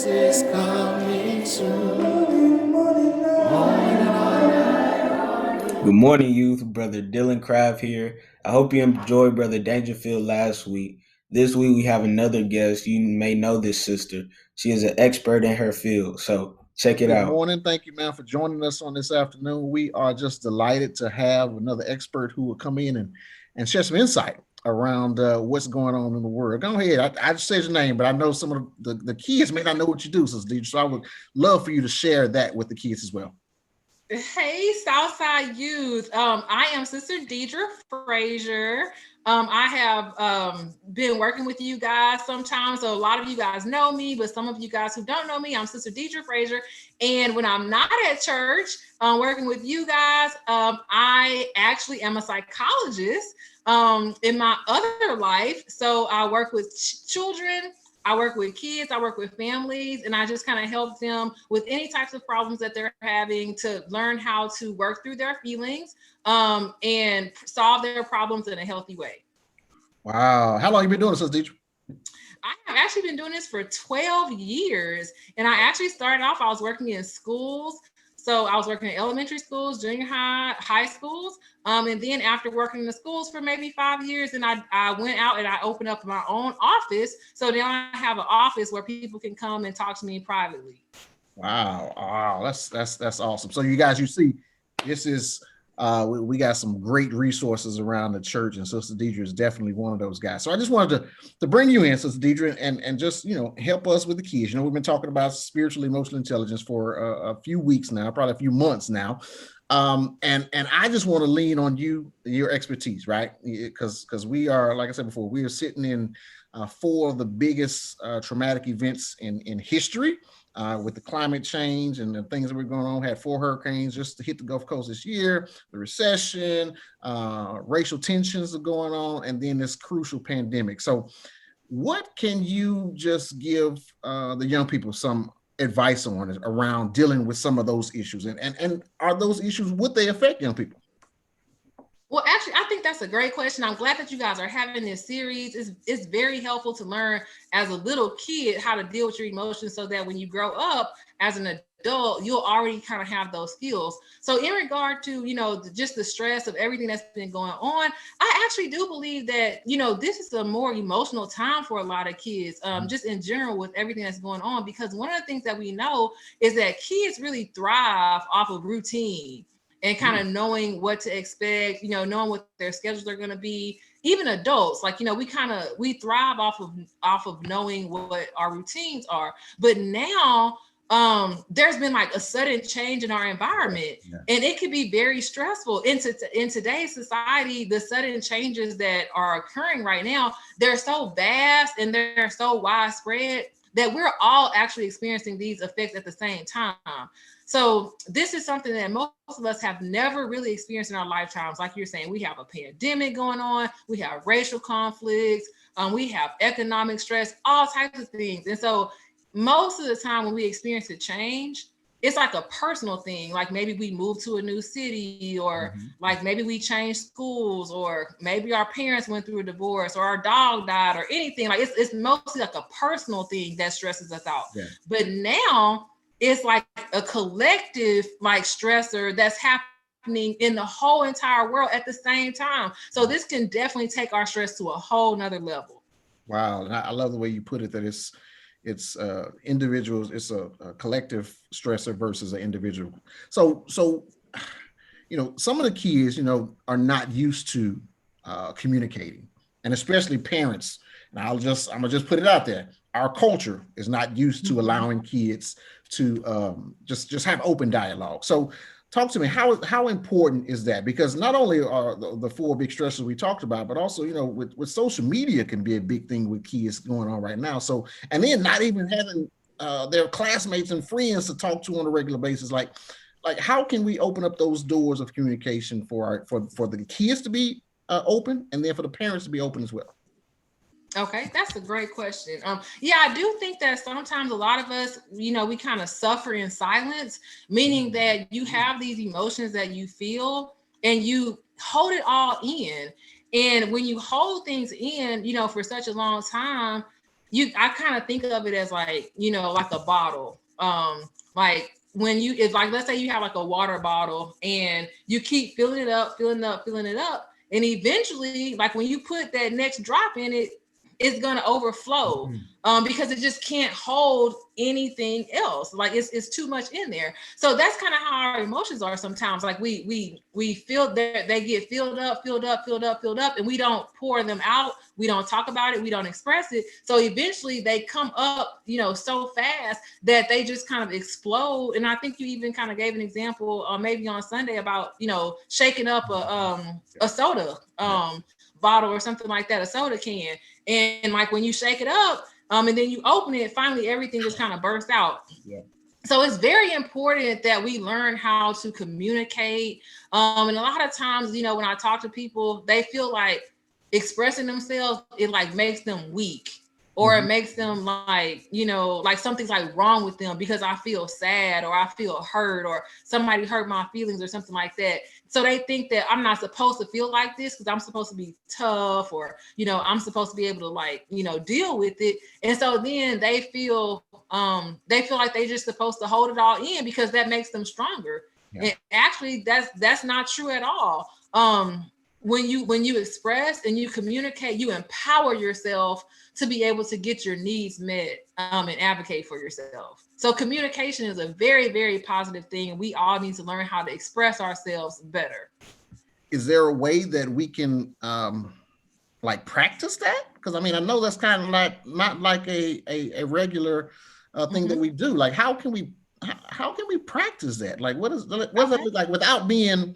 is coming soon. Good morning, youth. Brother Dylan Craft here. I hope you enjoyed Brother Dangerfield last week. This week we have another guest. You may know this sister. She is an expert in her field. So check it Good out. morning. Thank you, man, for joining us on this afternoon. We are just delighted to have another expert who will come in and share some insight around what's going on in the world. Go ahead. I just said your name, but I know some of the kids may not know what you do, Sister Deidre. So I would love for you to share that with the kids as well. Hey, Southside Youth. I am Sister Deidre Frazier. I have been working with you guys sometimes. So a lot of you guys know me, but some of you guys who don't know me, I'm Sister Deidre Frazier. And when I'm not at church working with you guys, I actually am a psychologist in my other life. So I work with children, I work with kids, I work with families, and I just kind of help them with any types of problems that they're having to learn how to work through their feelings and solve their problems in a healthy way. Wow. How long have you been doing this, Sister Deidre? I have actually been doing this for 12 years. And I actually started off, I was working in schools. So I was working in elementary schools, junior high, high schools. And then after working in the schools for maybe 5 years, and I went out and I opened up my own office. So now I have an office where people can come and talk to me privately. Wow. Wow. That's awesome. So you guys, you see, this is we got some great resources around the church, and Sister Deidre is definitely one of those guys. So I just wanted to bring you in, Sister Deidre, and just help us with the kids. We've been talking about spiritual emotional intelligence for a few weeks now, probably a few months now. And I just want to lean on your expertise, right? Because we are, like I said before, we are sitting in four of the biggest traumatic events in history. With the climate change and the things that were going on, had 4 hurricanes just to hit the Gulf Coast this year, the recession, racial tensions are going on, and then this crucial pandemic. So what can you just give the young people some advice on around dealing with some of those issues? And are those issues, would they affect young people? Well, actually, I think that's a great question. I'm glad that you guys are having this series. It's very helpful to learn as a little kid how to deal with your emotions so that when you grow up as an adult, you'll already kind of have those skills. So in regard to, just the stress of everything that's been going on, I actually do believe that, this is a more emotional time for a lot of kids, just in general with everything that's going on, because one of the things that we know is that kids really thrive off of routine and kind of knowing what to expect, knowing what their schedules are going to be. Even adults, like, we thrive off of knowing what our routines are. But now there's been like a sudden change in our environment, and it could be very stressful. In today's society, the sudden changes that are occurring right now, they're so vast and they're so widespread that we're all actually experiencing these effects at the same time. So this is something that most of us have never really experienced in our lifetimes. Like you're saying, we have a pandemic going on, we have racial conflicts, we have economic stress, all types of things. And so most of the time when we experience a change, it's like a personal thing. Like maybe we moved to a new city, or like maybe we changed schools, or maybe our parents went through a divorce, or our dog died, or anything. Like it's mostly like a personal thing that stresses us out. Yeah. But now it's like a collective like stressor that's happening in the whole entire world at the same time. So this can definitely take our stress to a whole nother level. Wow. And I love the way you put it, that it's individuals, it's a collective stressor versus an individual. So some of the kids are not used to communicating, and especially parents. And I'm gonna just put it out there, our culture is not used to allowing kids to just have open dialogue. So talk to me, how important is that? Because not only are the 4 big stressors we talked about, but also, with social media can be a big thing with kids going on right now. So, and then not even having their classmates and friends to talk to on a regular basis. Like how can we open up those doors of communication for the kids to be open, and then for the parents to be open as well? Okay, that's a great question. I do think that sometimes a lot of us, we kind of suffer in silence, meaning that you have these emotions that you feel and you hold it all in. And when you hold things in, for such a long time, I kind of think of it as like, like a bottle. Like when it's like, let's say you have like a water bottle and you keep filling it up, filling it up, filling it up. And eventually, like when you put that next drop in it, it's gonna overflow because it just can't hold anything else. Like it's too much in there. So that's kind of how our emotions are sometimes. Like we feel that they get filled up, and we don't pour them out. We don't talk about it. We don't express it. So eventually they come up, so fast that they just kind of explode. And I think you even kind of gave an example, maybe on Sunday about, shaking up a soda bottle or something like that, a soda can. And like when you shake it up, and then you open it, finally everything just kind of bursts out. Yeah. So it's very important that we learn how to communicate. And a lot of times, when I talk to people, they feel like expressing themselves, it like makes them weak, or it makes them like, like something's like wrong with them because I feel sad or I feel hurt or somebody hurt my feelings or something like that. So they think that I'm not supposed to feel like this because I'm supposed to be tough, or, I'm supposed to be able to like, deal with it. And so then they feel like they're just supposed to hold it all in because that makes them stronger. Yeah. And actually that's not true at all. When you express and you communicate, you empower yourself to be able to get your needs met and advocate for yourself. So communication is a very, very positive thing. And we all need to learn how to express ourselves better. Is there a way that we can like practice that? Because I mean, I know that's kind of not like a regular thing that we do. Like, how can we practice that? Like, what does it look like without being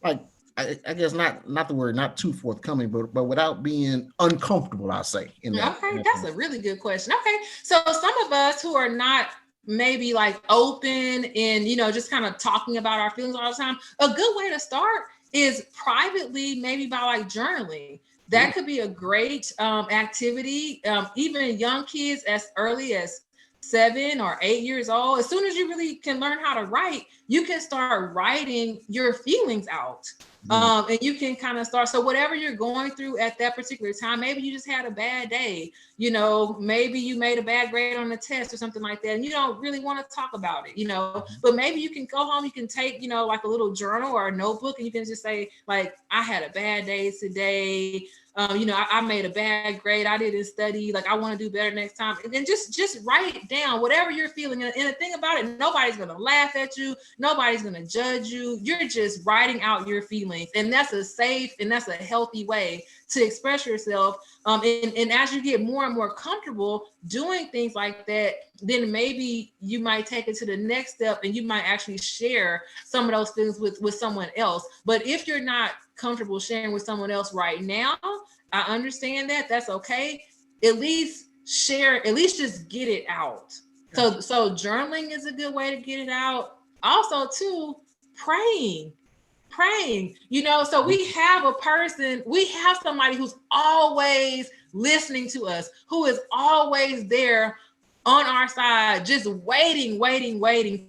like, I guess not the word, not too forthcoming, but without being uncomfortable, I'll say. Okay, that's a really good question. Okay, so some of us who are not maybe like open and, just kind of talking about our feelings all the time, a good way to start is privately, maybe by like journaling. That could be a great activity. Even young kids as early as 7 or 8 years old, as soon as you really can learn how to write, you can start writing your feelings out. And you can kind of start. So whatever you're going through at that particular time, maybe you just had a bad day, maybe you made a bad grade on the test or something like that, and you don't really want to talk about it, but maybe you can go home, you can take, like a little journal or a notebook, and you can just say like, I had a bad day today. I made a bad grade. I didn't study. Like, I want to do better next time. And then just write it down, whatever you're feeling. And the thing about it, nobody's going to laugh at you. Nobody's going to judge you. You're just writing out your feelings. And that's a safe and that's a healthy way to express yourself. And as you get more and more comfortable doing things like that, then maybe you might take it to the next step and you might actually share some of those things with someone else. But if you're not comfortable sharing with someone else right now, I understand that. That's okay. At least share, at least just get it out. So journaling is a good way to get it out. Also, too, praying. So we have somebody who's always listening to us, who is always there on our side, just waiting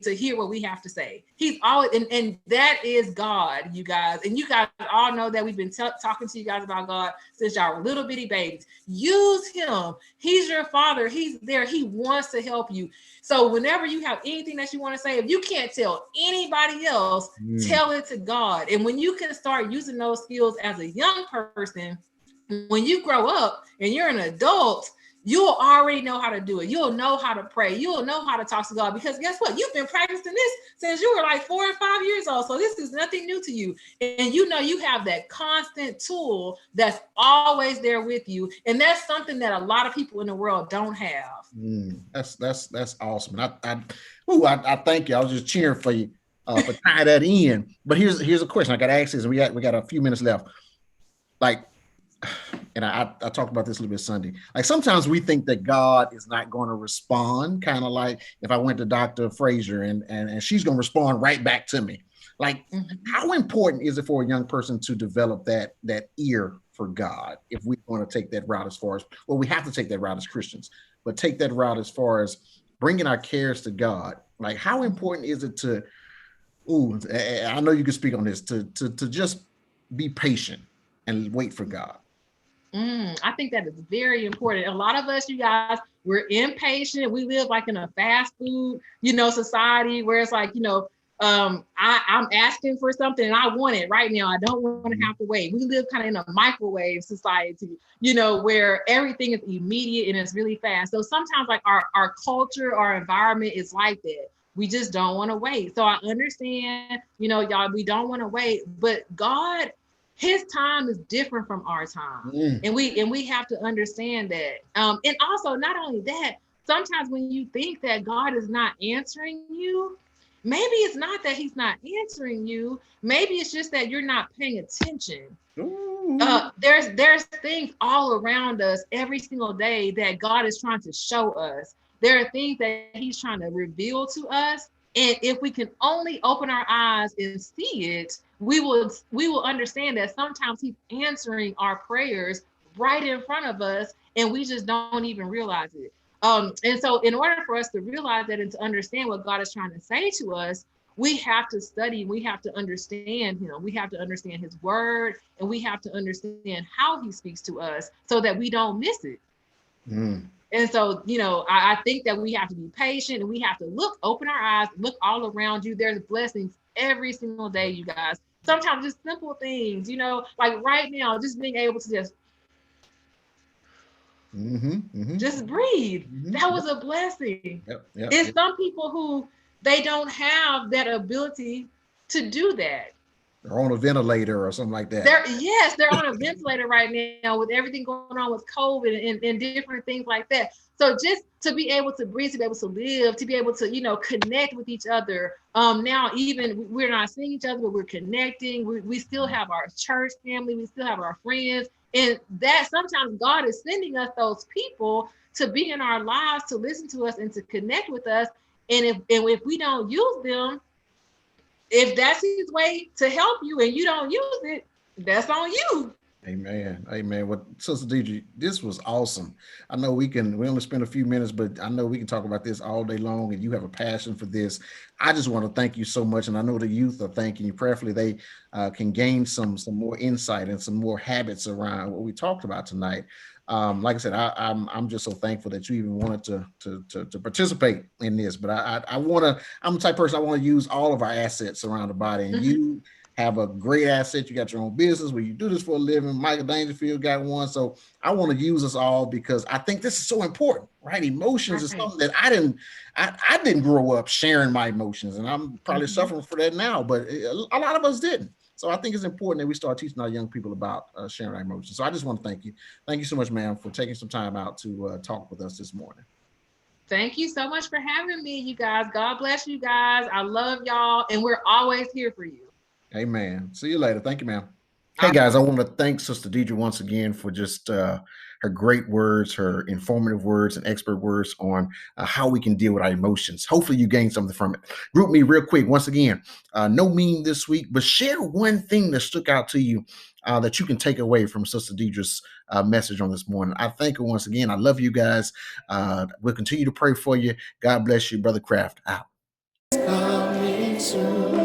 to hear what we have to say. He's always, and that is God, you guys. And you guys all know that we've been talking to you guys about God since y'all were little bitty babies. Use him. He's your father. He's there. He wants to help you. So whenever you have anything that you want to say, if you can't tell anybody else, tell it to God. And when you can start using those skills as a young person, when you grow up and you're an adult, you'll already know how to do it. You'll know how to pray. You'll know how to talk to God, because guess what? You've been practicing this since you were like 4 and 5 years old. So this is nothing new to you. And you have that constant tool that's always there with you. And that's something that a lot of people in the world don't have. That's awesome. I thank you. I was just cheering for you for tying that in. But here's a question I got to ask this, and we got a few minutes left. Like, and I talked about this a little bit Sunday. Like, sometimes we think that God is not going to respond, kind of like if I went to Dr. Frazier and she's going to respond right back to me. Like, how important is it for a young person to develop that ear for God if we're going to take that route as far as, well, we have to take that route as Christians, but take that route as far as bringing our cares to God? Like, how important is it to, I know you can speak on this, to just be patient and wait for God? I think that is very important. A lot of us, you guys, we're impatient. We live like in a fast food, society where it's like, I'm asking for something and I want it right now. I don't want to have to wait. We live kind of in a microwave society, where everything is immediate and it's really fast. So sometimes like our culture, our environment is like that. We just don't want to wait. So I understand, y'all, we don't want to wait, but God, his time is different from our time. And we have to understand that. And also not only that, sometimes when you think that God is not answering you, maybe it's not that he's not answering you. Maybe it's just that you're not paying attention. There's things all around us every single day that God is trying to show us. There are things that he's trying to reveal to us. And if we can only open our eyes and see it, we will understand that sometimes he's answering our prayers right in front of us, and we just don't even realize it. And so in order for us to realize that and to understand what God is trying to say to us, we have to study, we have to understand him, we have to understand his word, and we have to understand how he speaks to us so that we don't miss it. And so, I think that we have to be patient and we have to open our eyes, look all around you. There's blessings every single day, you guys. Sometimes just simple things, like right now, just being able to just just breathe. That was a blessing. It's some people who they don't have that ability to do that. They're on a ventilator or something like that. They're on a ventilator right now with everything going on with COVID and different things like that. So just to be able to breathe, to be able to live, to be able to, connect with each other. Now, even we're not seeing each other, but we're connecting. We still have our church family. We still have our friends. And that sometimes God is sending us those people to be in our lives, to listen to us and to connect with us. And if we don't use them, if that's his way to help you and you don't use it, that's on you. Amen. Well, Sister Deidre, this was awesome. I know we only spend a few minutes, but I know we can talk about this all day long, and you have a passion for this. I just want to thank you so much. And I know the youth are thanking you. Prayerfully, they can gain some more insight and some more habits around what we talked about tonight. Like I said, I'm just so thankful that you even wanted to participate in this. But I'm the type of person, I want to use all of our assets around the body. And you have a great asset. You got your own business where you do this for a living. Michael Dangerfield got one. So I want to use us all because I think this is so important, right? Emotions is something that I didn't grow up sharing my emotions, and I'm probably suffering for that now, but a lot of us didn't. So I think it's important that we start teaching our young people about sharing our emotions. So I just want to thank you. Thank you so much, ma'am, for taking some time out to talk with us this morning. Thank you so much for having me, you guys. God bless you guys. I love y'all, and we're always here for you. Amen. See you later. Thank you, ma'am. Hey, guys, I want to thank Sister Deidre once again for just her great words, her informative words, and expert words on how we can deal with our emotions. Hopefully you gained something from it. Group me real quick. Once again, no meme this week, but share one thing that stuck out to you that you can take away from Sister Deidre's message on this morning. I thank her once again. I love you guys. We'll continue to pray for you. God bless you. Brother Kraft out. Coming soon.